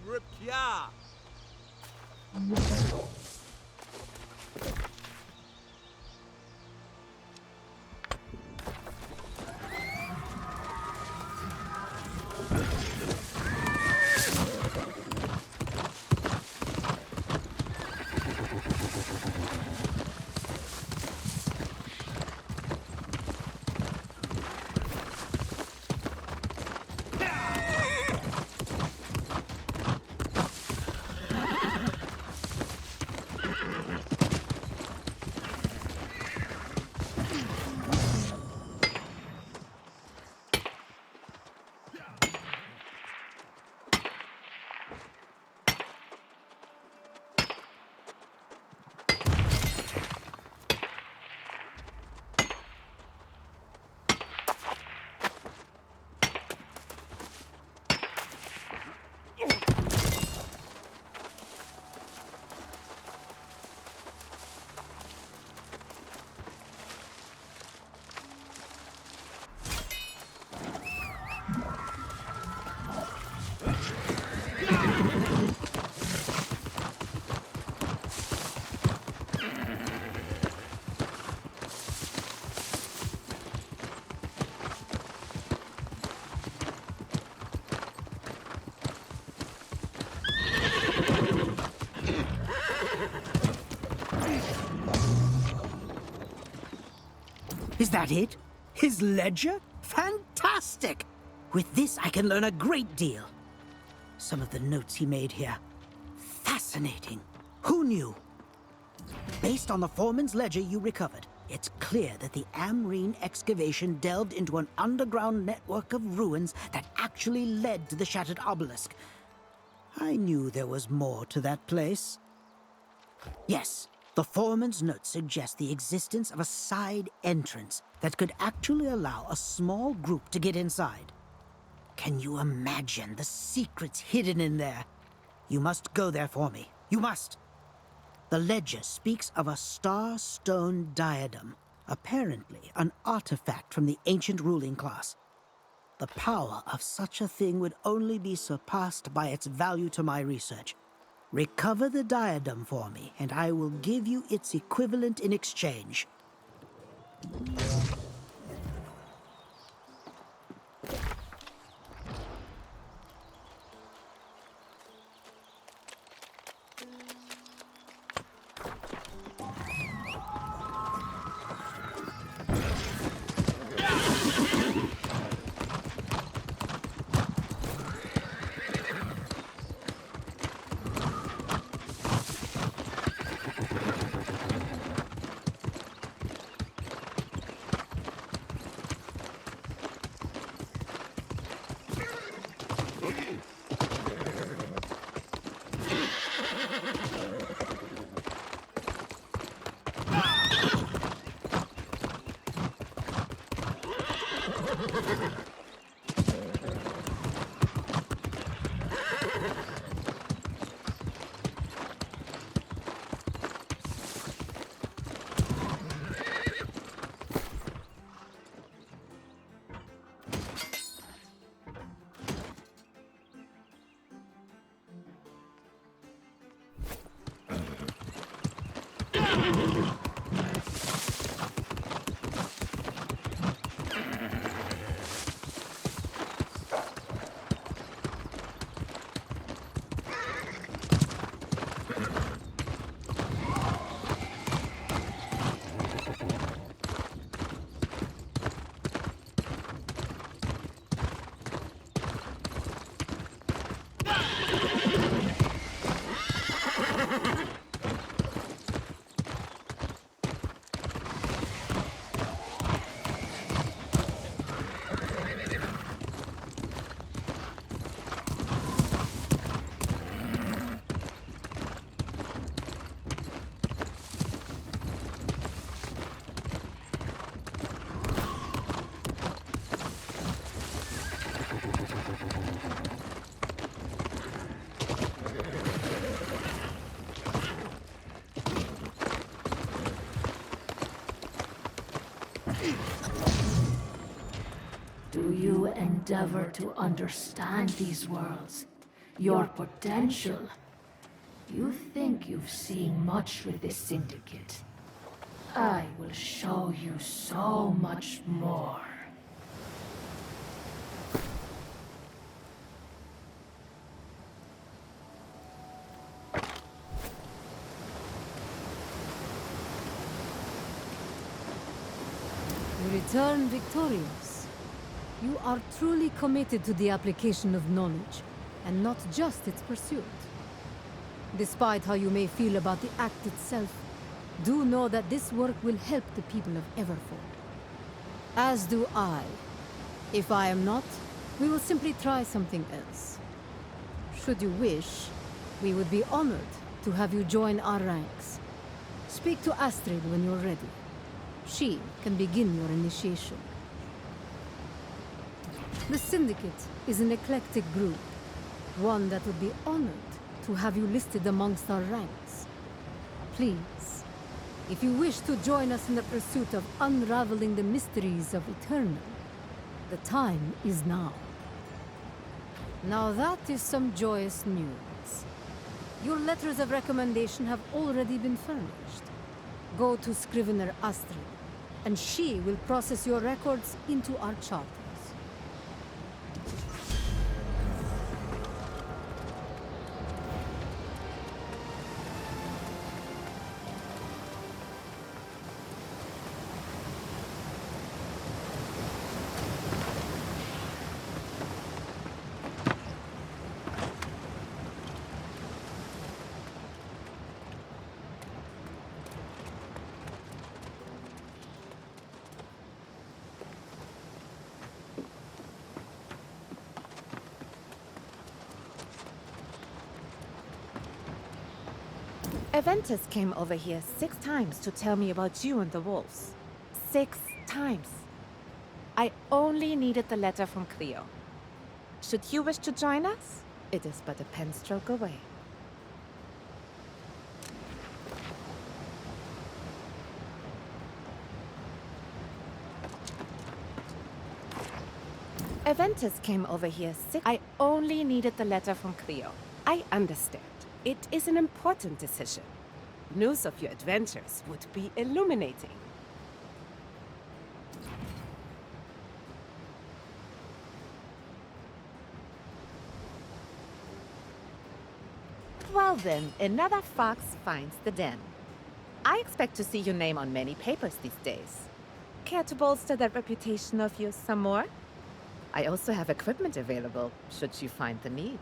Ripkya. Is that it? His ledger? Fantastic! With this, I can learn a great deal. Some of the notes he made here. Fascinating. Who knew? Based on the foreman's ledger you recovered, it's clear that the Amrine excavation delved into an underground network of ruins that actually led to the Shattered Obelisk. I knew there was more to that place. Yes, the foreman's notes suggest the existence of a side entrance that could actually allow a small group to get inside. Can you imagine the secrets hidden in there? You must go there for me. You must. The ledger speaks of a Starstone diadem, apparently an artifact from the ancient ruling class. The power of such a thing would only be surpassed by its value to my research. Recover the diadem for me, and I will give you its equivalent in exchange. Do you endeavor to understand these worlds? Your potential. You think you've seen much with this syndicate. I will show you so much more. You return victorious. You are truly committed to the application of knowledge, and not just its pursuit. Despite how you may feel about the act itself, do know that this work will help the people of Everfall. As do I. If I am not, we will simply try something else. Should you wish, we would be honored to have you join our ranks. Speak to Astrid when you're ready. She can begin your initiation. The Syndicate is an eclectic group, one that would be honored to have you listed amongst our ranks. Please, if you wish to join us in the pursuit of unraveling the mysteries of Aeternum, the time is now. Now that is some joyous news. Your letters of recommendation have already been furnished. Go to Scrivener Astrid, and she will process your records into our charters. Aventus came over here 6 times to tell me about you and the wolves. 6 times. I only needed the letter from Cleo. Should you wish to join us, it is but a pen stroke away. Aventus came over here 6. I only needed the letter from Cleo. I understand. It is an important decision. News of your adventures would be illuminating. Well then, another fox finds the den. I expect to see your name on many papers these days. Care to bolster that reputation of yours some more? I also have equipment available, should you find the need.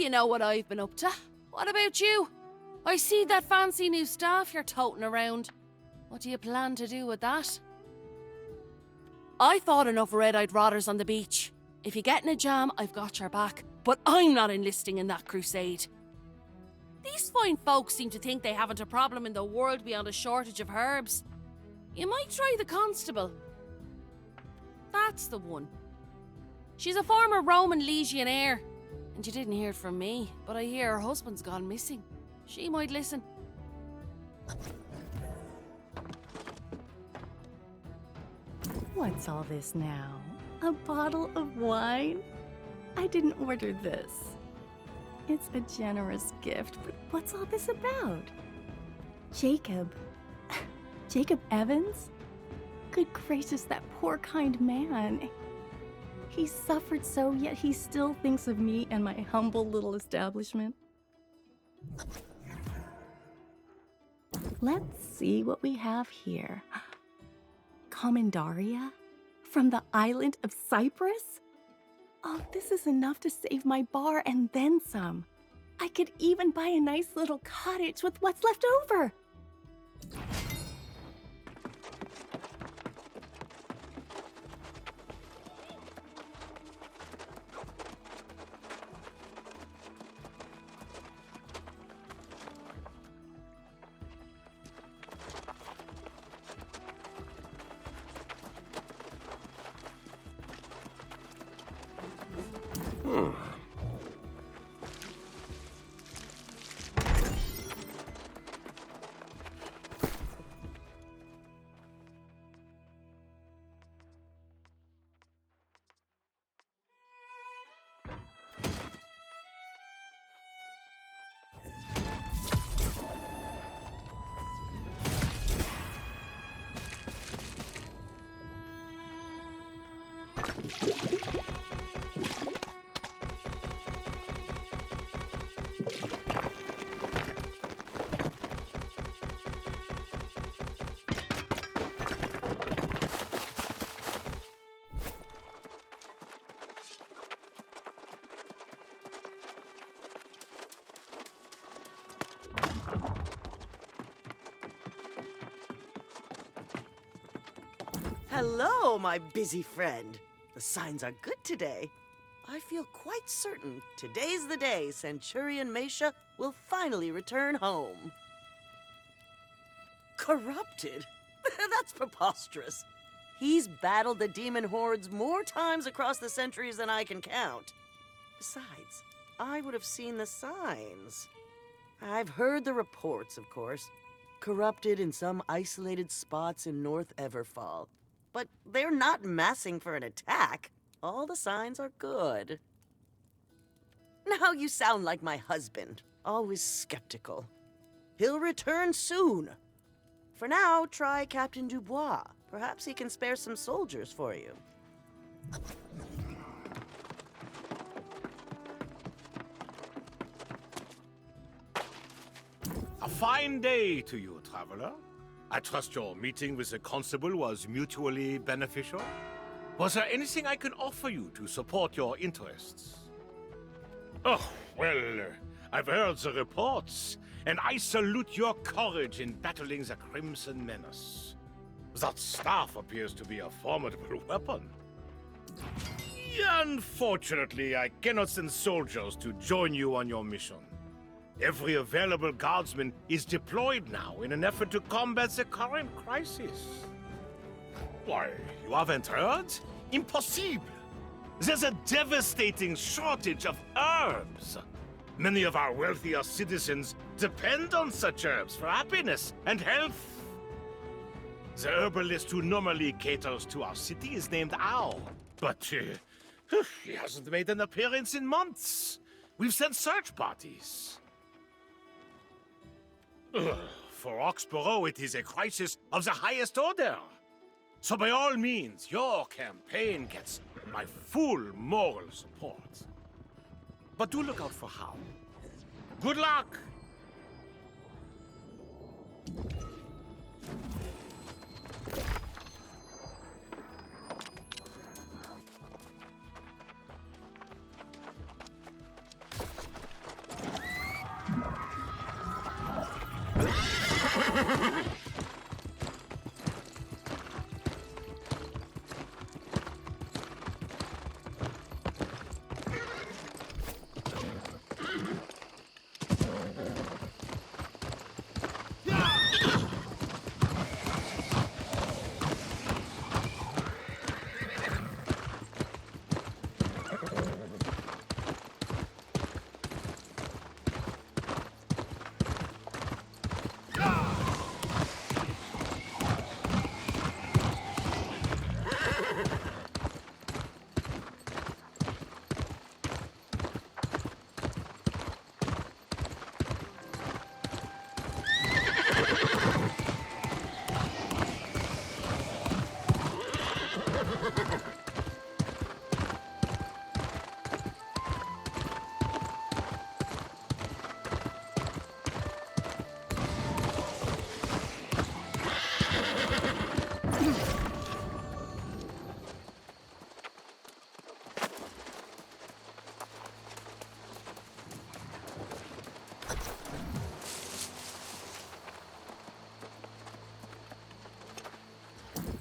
you know what I've been up to. What about you? I see that fancy new staff you're toting around. What do you plan to do with that? I thought enough red-eyed rotters on the beach. If you get in a jam, I've got your back. But I'm not enlisting in that crusade. These fine folks seem to think they haven't a problem in the world beyond a shortage of herbs. You might try the constable. That's the one. She's a former Roman legionnaire. And you didn't hear it from me, but I hear her husband's gone missing. She might listen. What's all this now? A bottle of wine? I didn't order this. It's a generous gift, but what's all this about? Jacob. Jacob Evans? Good gracious, that poor kind man. He suffered so, yet he still thinks of me and my humble little establishment. Let's see what we have here. Commandaria? From the island of Cyprus? Oh, this is enough to save my bar and then some. I could even buy a nice little cottage with what's left over. Hello, my busy friend. The signs are good today. I feel quite certain today's the day Centurion Mesha will finally return home. Corrupted? That's preposterous. He's battled the demon hordes more times across the centuries than I can count. Besides, I would have seen the signs. I've heard the reports, of course. Corrupted in some isolated spots in North Everfall. But they're not massing for an attack. All the signs are good. Now you sound like my husband, always skeptical. He'll return soon. For now, try Captain Dubois. Perhaps he can spare some soldiers for you. A fine day to you, traveler. I trust your meeting with the constable was mutually beneficial. Was there anything I can offer you to support your interests? Oh, well, I've heard the reports, and I salute your courage in battling the Crimson Menace. That staff appears to be a formidable weapon. Unfortunately, I cannot send soldiers to join you on your mission. Every available guardsman is deployed now in an effort to combat the current crisis. Why, you haven't heard? Impossible! There's a devastating shortage of herbs. Many of our wealthier citizens depend on such herbs for happiness and health. The herbalist who normally caters to our city is named Howe, but he hasn't made an appearance in months. We've sent search parties. For Oxboro, it is a crisis of the highest order. So by all means, your campaign gets my full moral support. But do look out for Howe. Good luck!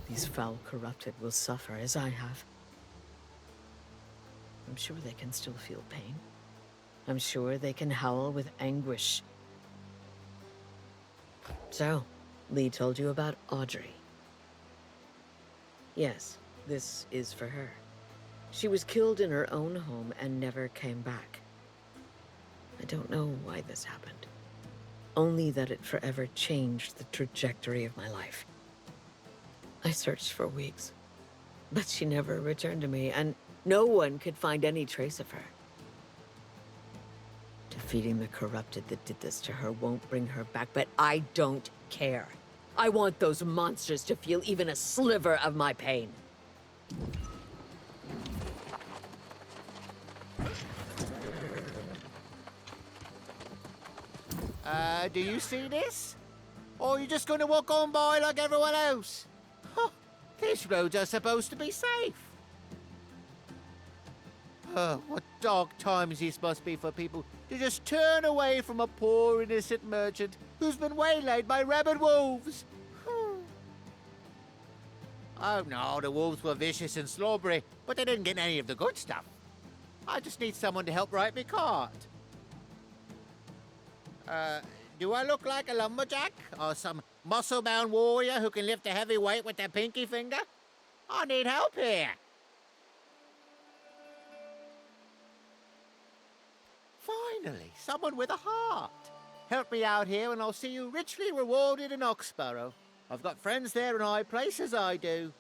These foul corrupted will suffer as I have. I'm sure they can still feel pain. I'm sure they can howl with anguish. So, Lee told you about Audrey. Yes, this is for her. She was killed in her own home and never came back. I don't know why this happened. Only that it forever changed the trajectory of my life. I searched for weeks, but she never returned to me, and no one could find any trace of her. Defeating the corrupted that did this to her won't bring her back, but I don't care. I want those monsters to feel even a sliver of my pain. Do you see this? Or are you just going to walk on by like everyone else? Huh, these roads are supposed to be safe. What dark times this must be for people to just turn away from a poor innocent merchant who's been waylaid by rabid wolves. Oh no, the wolves were vicious and slobbery, but they didn't get any of the good stuff. I just need someone to help write me cart. Do I look like a lumberjack? Or some muscle-bound warrior who can lift a heavy weight with their pinky finger? I need help here. Finally, someone with a heart. Help me out here and I'll see you richly rewarded in Oxboro. I've got friends there in high places, I do.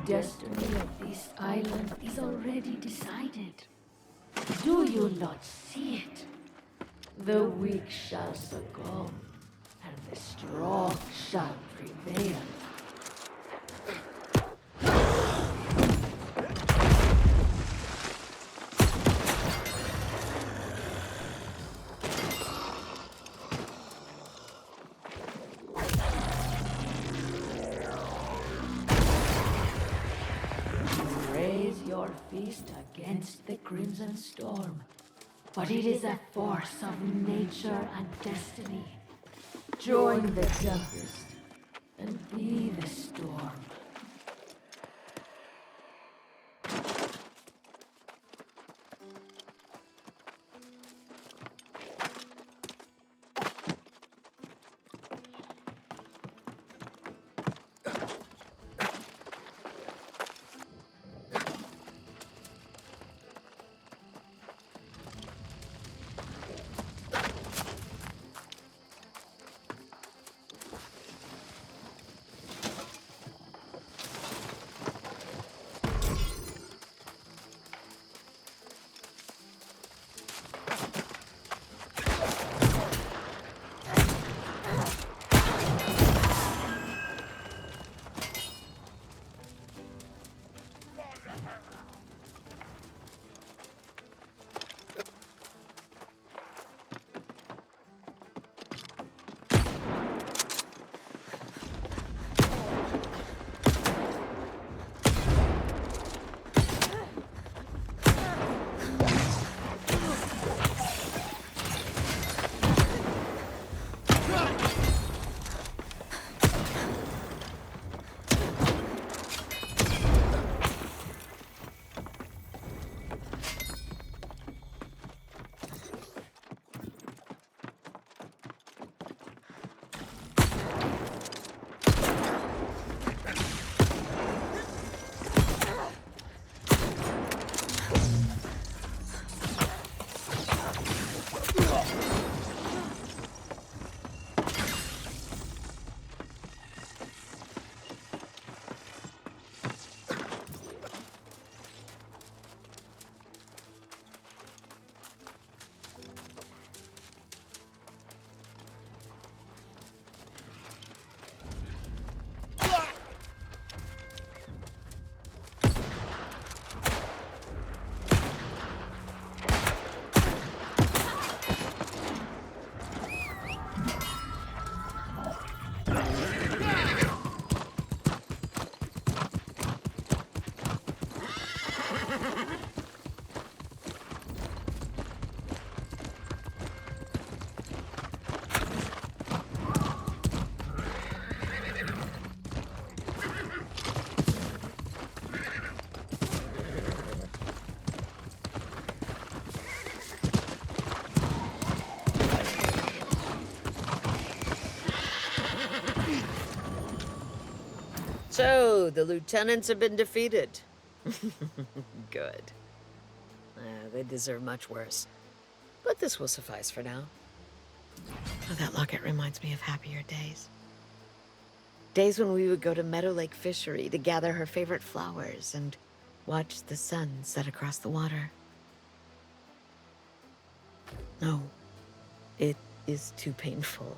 destiny of this island is already decided. Do you not see it? The weak shall succumb, and the strong shall prevail. Raise your fist against the Crimson Storm, but it is a force of nature and destiny. Join the tempest and be the storm. So, the lieutenants have been defeated. Good. They deserve much worse. But this will suffice for now. Oh, that locket reminds me of happier days. Days when we would go to Meadow Lake Fishery to gather her favorite flowers and watch the sun set across the water. No, it is too painful.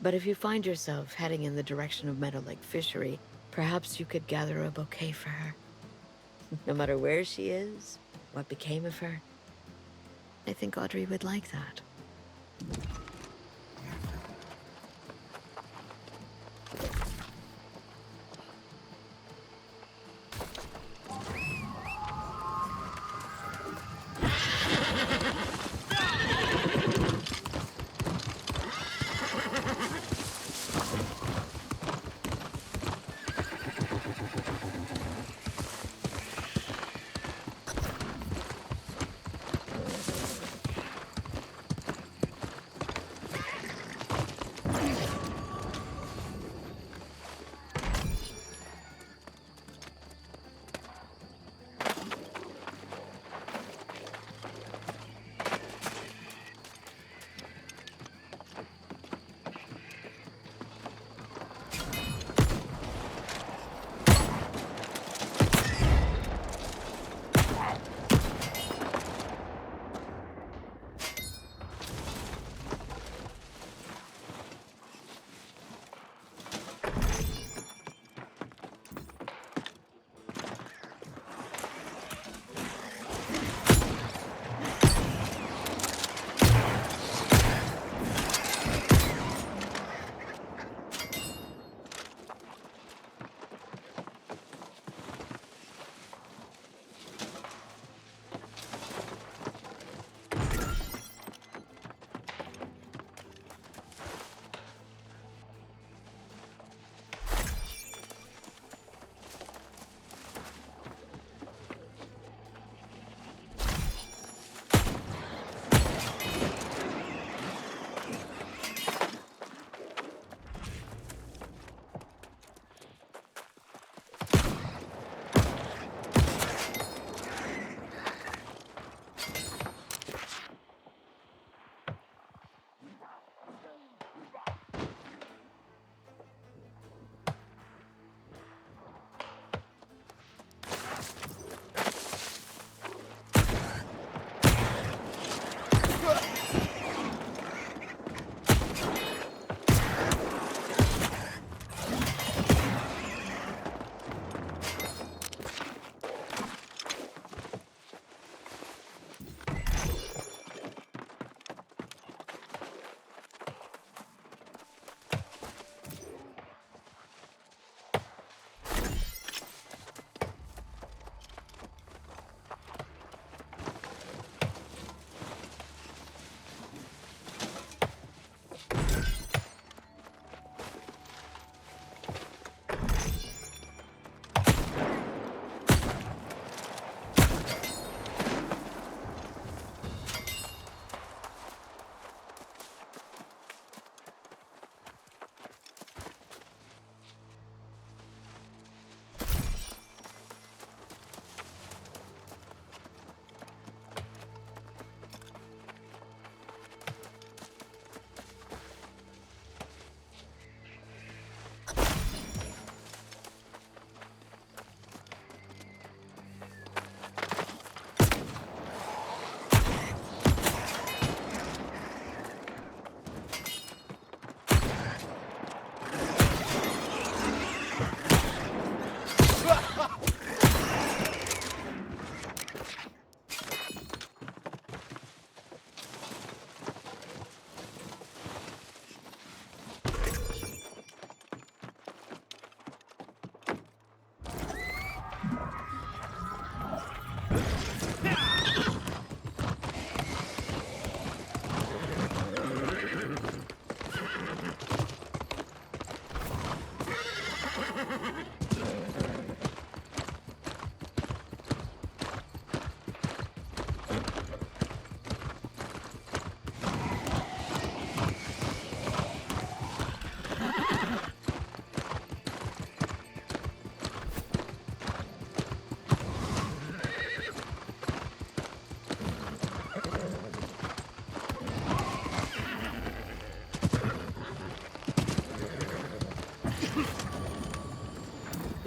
But if you find yourself heading in the direction of Meadow Lake Fishery, perhaps you could gather a bouquet for her. No matter where she is, what became of her, I think Audrey would like that.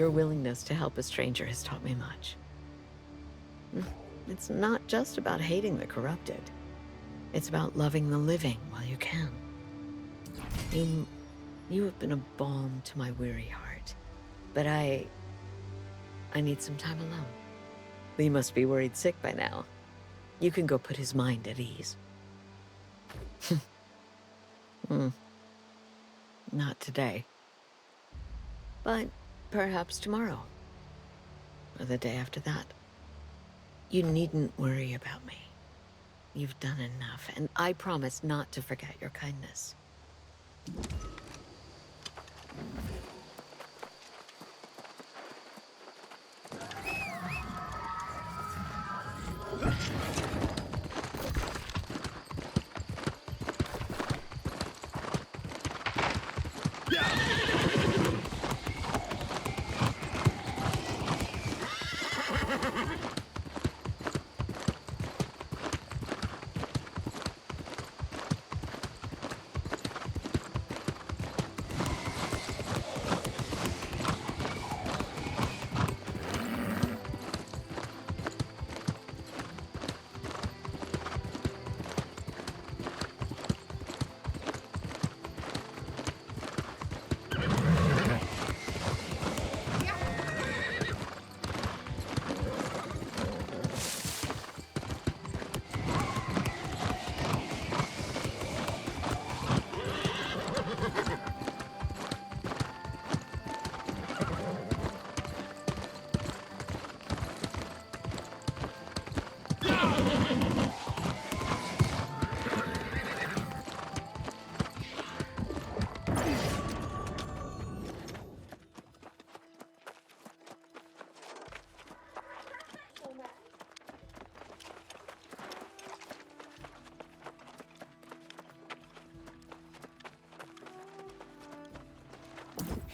Your willingness to help a stranger has taught me much. It's not just about hating the corrupted. It's about loving the living while you can. You have been a balm to my weary heart. But I need some time alone. Lee must be worried sick by now. You can go put his mind at ease. Not today. But perhaps tomorrow. Or the day after that. You needn't worry about me. You've done enough, and I promise not to forget your kindness.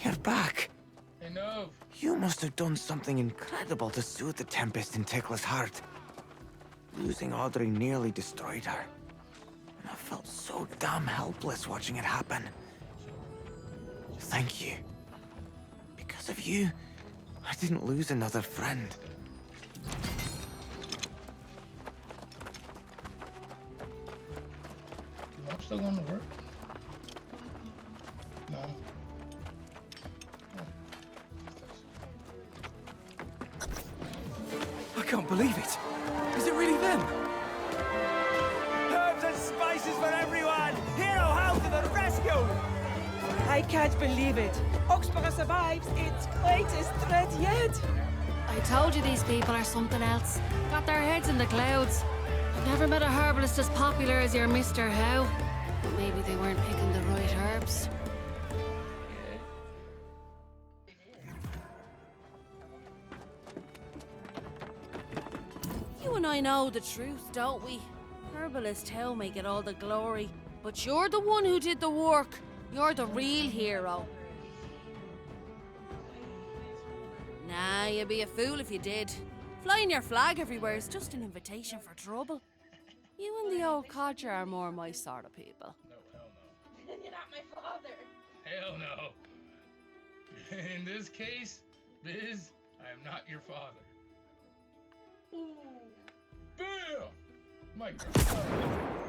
You're back. Enough. You must have done something incredible to soothe the tempest in Tikla's heart. Losing Audrey nearly destroyed her. And I felt so damn helpless watching it happen. Thank you. Because of you, I didn't lose another friend. Is I'm still going to work? No. I can't believe it. Is it really them? Herbs and spices for everyone! Hero Howe to the rescue! I can't believe it. Oxboro survives its greatest threat yet. I told you these people are something else. Got their heads in the clouds. I've never met a herbalist as popular as your Mr. Howe. But maybe they weren't picking the right herbs. You and I know the truth, don't we? Herbalist Howe may get all the glory, but you're the one who did the work. You're the real hero. Nah, you'd be a fool if you did. Flying your flag everywhere is just an invitation for trouble. You and the old codger are more my sort of people. No, hell no. You're not my father. Hell no. In this case, Biz, I am not your father. Ooh. Bam! My God.